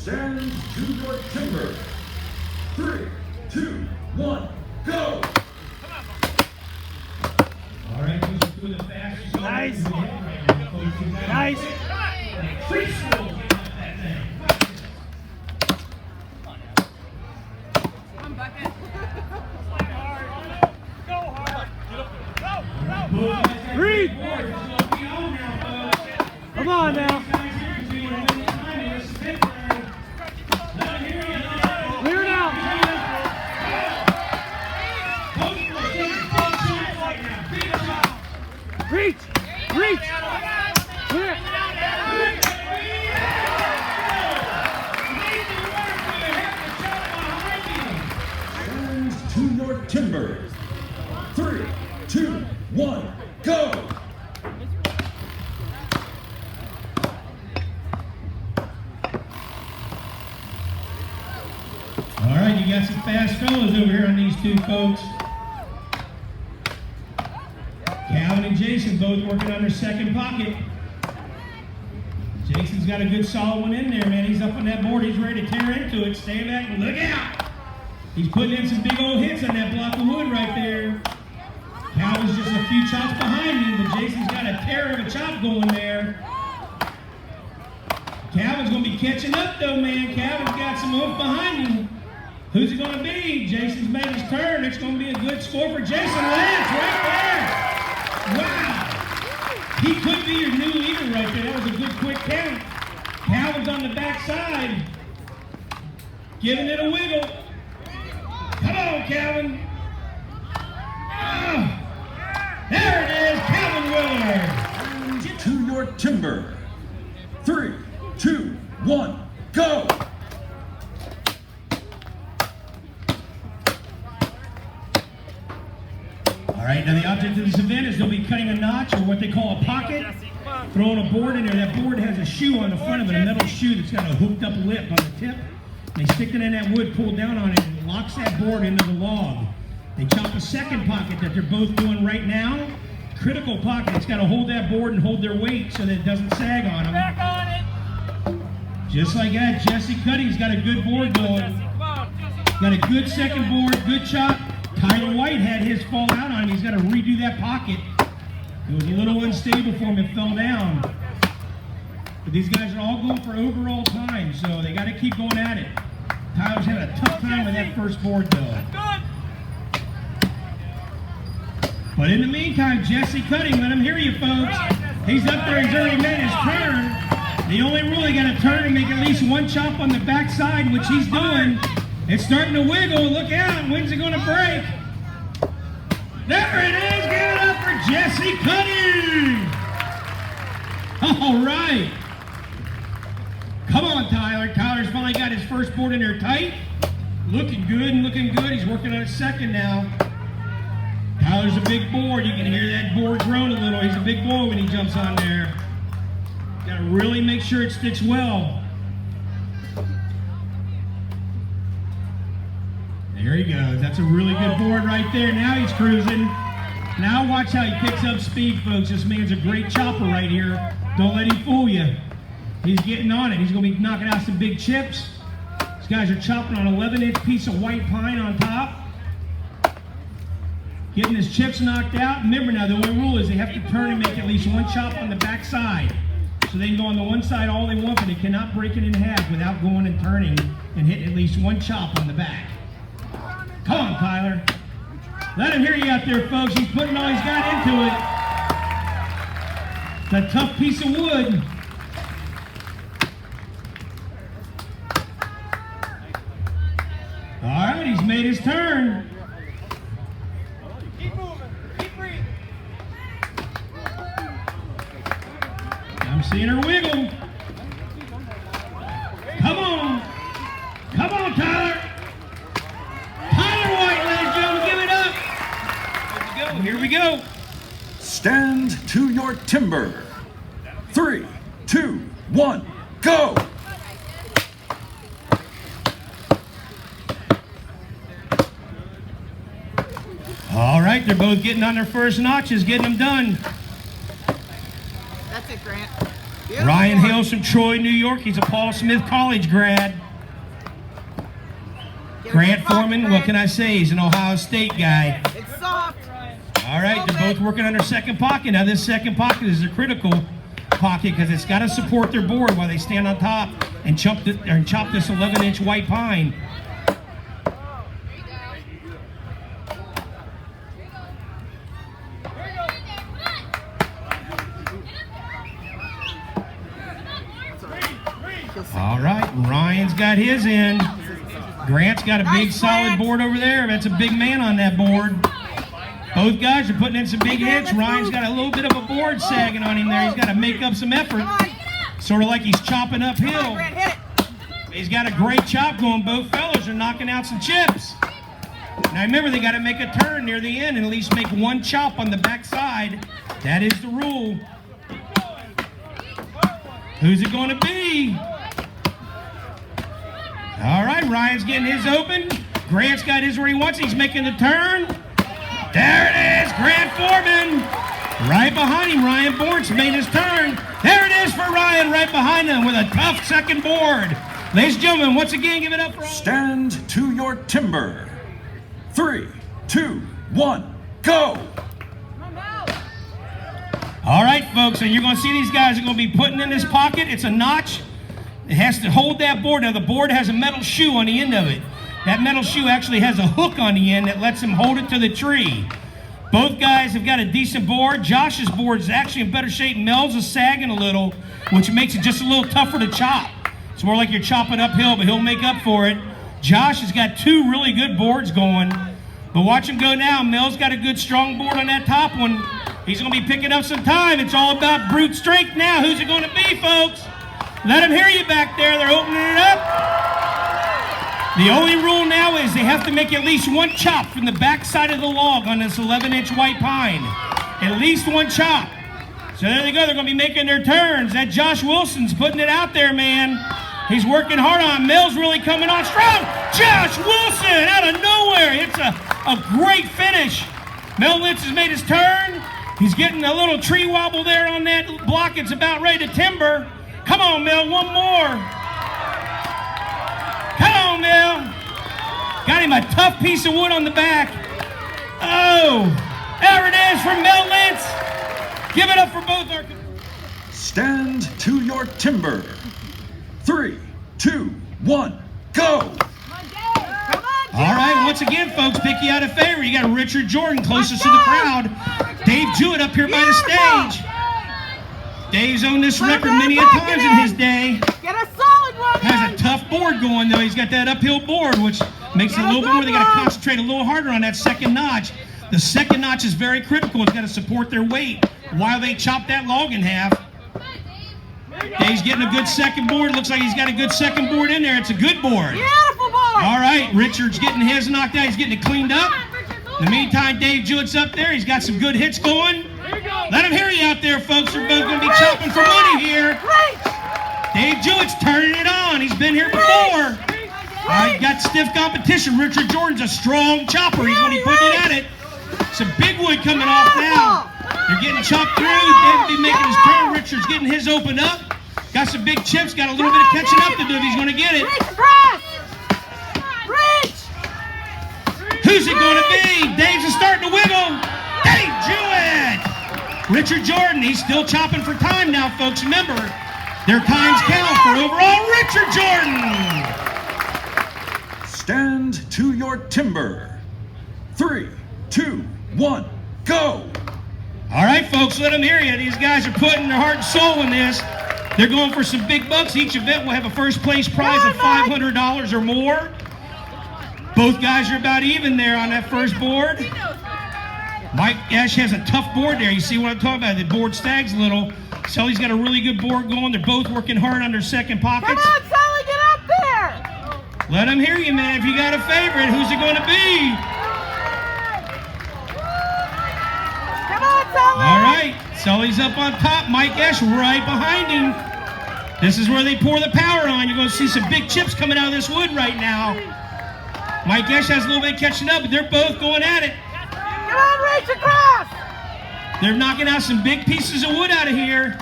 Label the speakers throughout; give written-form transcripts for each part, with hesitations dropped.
Speaker 1: Stand to your timber. 3, 2, 1, go!
Speaker 2: All right, those are two of the fastest.
Speaker 3: Nice.
Speaker 2: Nice.
Speaker 3: Nice. Reed! Come on now. Clear it out. Reach! Reach! Clear!
Speaker 1: Stand to your timber. 3, 2, 1, go!
Speaker 2: All right, you got some fast fellas over here on these two folks. Calvin and Jason both working on their second pocket. Jason's got a good solid one in there, man. He's up on that board. He's ready to tear into it. Stay back and look out. He's putting in some big old hits on that block of wood right there. Calvin's just a few chops behind him, but Jason's got a tear of a chop going there. Calvin's going to be catching up, though, man. Calvin's got some oomph behind him. Who's it going to be? Jason's made his turn. It's going to be a good score for Jason Lance right there. Wow. He could be your new leader right there. That was a good quick count. Calvin's on the backside, giving it a wiggle. Come on, Calvin. Oh, there it is, Calvin Willard.
Speaker 1: Stand to your timber. 3, 2, 1, go!
Speaker 2: All right, now the object of this event is they'll be cutting a notch, or what they call a pocket, throwing a board in there. That board has a shoe on the front of it, a metal shoe that's got a hooked up lip on the tip. They stick it in that wood, pull down on it, and it locks that board into the log. They chop a second pocket that they're both doing right now. Critical pocket. It's got to hold that board and hold their weight so that it doesn't sag on them.
Speaker 3: Back on it.
Speaker 2: Just like that, Jesse Cutting's got a good board going. Got a good second board, good chop. Tyler White had his fall out on him. He's got to redo that pocket. It was a little unstable for him. It fell down. But these guys are all going for overall time, so they got to keep going at it. Tyler's had a tough time with that first board, though. But in the meantime, Jesse Cutting, let him hear you, folks. He's up there. He's already made his turn. The only rule, he got to turn and make at least one chop on the backside, which he's doing. It's starting to wiggle. Look out. When's it going to break? There it is. Give it up for Jesse Cutting. All right. Come on, Tyler. Tyler's finally got his first board in there tight. Looking good and looking good. He's working on his second now. Tyler's a big board. You can hear that board groan a little. He's a big boy when he jumps on there. Got to really make sure it sticks well. There he goes. That's a really good board right there. Now he's cruising. Now watch how he picks up speed, folks. This man's a great chopper right here. Don't let him fool you. He's getting on it. He's going to be knocking out some big chips. These guys are chopping on an 11-inch piece of white pine on top. Getting his chips knocked out. Remember now, the only rule is they have to turn and make at least one chop on the back side. So they can go on the one side all they want, but they cannot break it in half without going and turning and hitting at least one chop on the back. Come on, Tyler. Let him hear you out there, folks. He's putting all he's got into it. It's a tough piece of wood. All right, he's made his turn.
Speaker 3: Keep moving. Keep breathing.
Speaker 2: I'm seeing her wiggle. Come on. Come on, Tyler. Tyler White, ladies and gentlemen, give it up. Here we go.
Speaker 1: Stand to your timber. 3, 2, 1, go!
Speaker 2: All right, they're both getting on their first notches, getting them done.
Speaker 4: That's it, Grant.
Speaker 2: Ryan hails from Troy, New York. He's a Paul Smith College grad. Grant Foreman, what can I say? He's an Ohio State guy.
Speaker 4: It's soft.
Speaker 2: All right, they're both working on their second pocket. Now this second pocket is a critical pocket because it's got to support their board while they stand on top and chop this 11-inch white pine. All right, Ryan's got his in. Grant's got a big solid board over there. That's a big man on that board. Both guys are putting in some big hits. Ryan's got a little bit of a board sagging on him there. He's got to make up some effort. Sort of like he's chopping uphill. He's got a great chop going. Both fellas are knocking out some chips. Now remember, they got to make a turn near the end and at least make one chop on the backside. That is the rule. Who's it going to be? All right, Ryan's getting his open. Grant's got his where he wants. He's making the turn. There it is, Grant Foreman. Right behind him, Ryan Bort's made his turn. There it is for Ryan right behind him with a tough second board. Ladies and gentlemen, once again, give it up for all.
Speaker 1: Stand to your timber. 3, 2, 1, go!
Speaker 2: All right, folks, and you're going to see these guys are going to be putting in this pocket. It's a notch. It has to hold that board. Now, the board has a metal shoe on the end of it. That metal shoe actually has a hook on the end that lets him hold it to the tree. Both guys have got a decent board. Josh's board is actually in better shape. Mel's is sagging a little, which makes it just a little tougher to chop. It's more like you're chopping uphill, but he'll make up for it. Josh has got two really good boards going. But watch him go now. Mel's got a good strong board on that top one. He's going to be picking up some time. It's all about brute strength now. Who's it going to be, folks? Let them hear you back there. They're opening it up. The only rule now is they have to make at least one chop from the back side of the log on this 11-inch white pine. At least one chop. So there they go. They're going to be making their turns. That Josh Wilson's putting it out there, man. He's working hard on it. Mel's really coming on strong. Josh Wilson out of nowhere. It's a great finish. Mel Lentz has made his turn. He's getting a little tree wobble there on that block. It's about ready to timber. Come on, Mel, one more. Come on, Mel. Got him a tough piece of wood on the back. Oh, there it is from Mel Lentz. Give it up for both our...
Speaker 1: Stand to your timber. 3, 2, 1, go!
Speaker 2: All right, once again, folks, pick you out a favor. You got Richard Jordan closest to the crowd. Dave Jewett up here by the stage. Dave's owned this record many a times in his day.
Speaker 4: Get a solid one.
Speaker 2: Has a tough board going, though. He's got that uphill board, which makes it a little bit more. They got to concentrate a little harder on that second notch. The second notch is very critical. It's got to support their weight while they chop that log in half. Dave's getting a good second board. Looks like he's got a good second board in there. It's a good board.
Speaker 4: Beautiful board.
Speaker 2: All right, Richard's getting his knocked out. He's getting it cleaned up. In the meantime, Dave Jewett's up there. He's got some good hits going. Let him hear you out there, folks. We're both going to be chopping for money here. Dave Jewett's turning it on. He's been here before. All right, got stiff competition. Richard Jordan's a strong chopper. He's going to be putting it at it. Some big wood coming off now. They're getting chopped through. Dave'll be making his turn. Richard's getting his opened up. Got some big chips. Got a little bit of catching up to do if he's going to get it. Who's it going to be? Dave's is starting to wiggle. Dave Jewett. Richard Jordan. He's still chopping for time now, folks. Remember, their times count for overall Richard Jordan.
Speaker 1: Stand to your timber. 3, 2, 1, go!
Speaker 2: All right, folks, let them hear you. These guys are putting their heart and soul in this. They're going for some big bucks. Each event will have a first place prize of $500 or more. Both guys are about even there on that first board. Mike Ash has a tough board there. You see what I'm talking about? The board stags a little. Sully's got a really good board going. They're both working hard on their second pockets.
Speaker 4: Come on, Sully, get up there.
Speaker 2: Let them hear you, man. If you got a favorite, who's it going to be?
Speaker 4: Come on, Sully.
Speaker 2: All right, Sully's up on top. Mike Ash right behind him. This is where they pour the power on. You're going to see some big chips coming out of this wood right now. Mike Ash has a little bit catching up, but they're both going at it.
Speaker 4: Come on, reach across.
Speaker 2: They're knocking out some big pieces of wood out of here.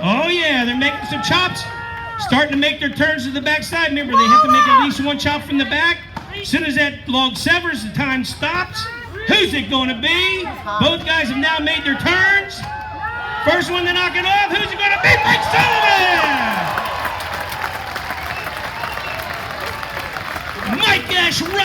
Speaker 2: Oh yeah, they're making some chops. Starting to make their turns to the backside. Remember, they have to make at least one chop from the back. As soon as that log severs, the time stops. Who's it going to be? Both guys have now made their turns. First one to knock it off. Who's it going to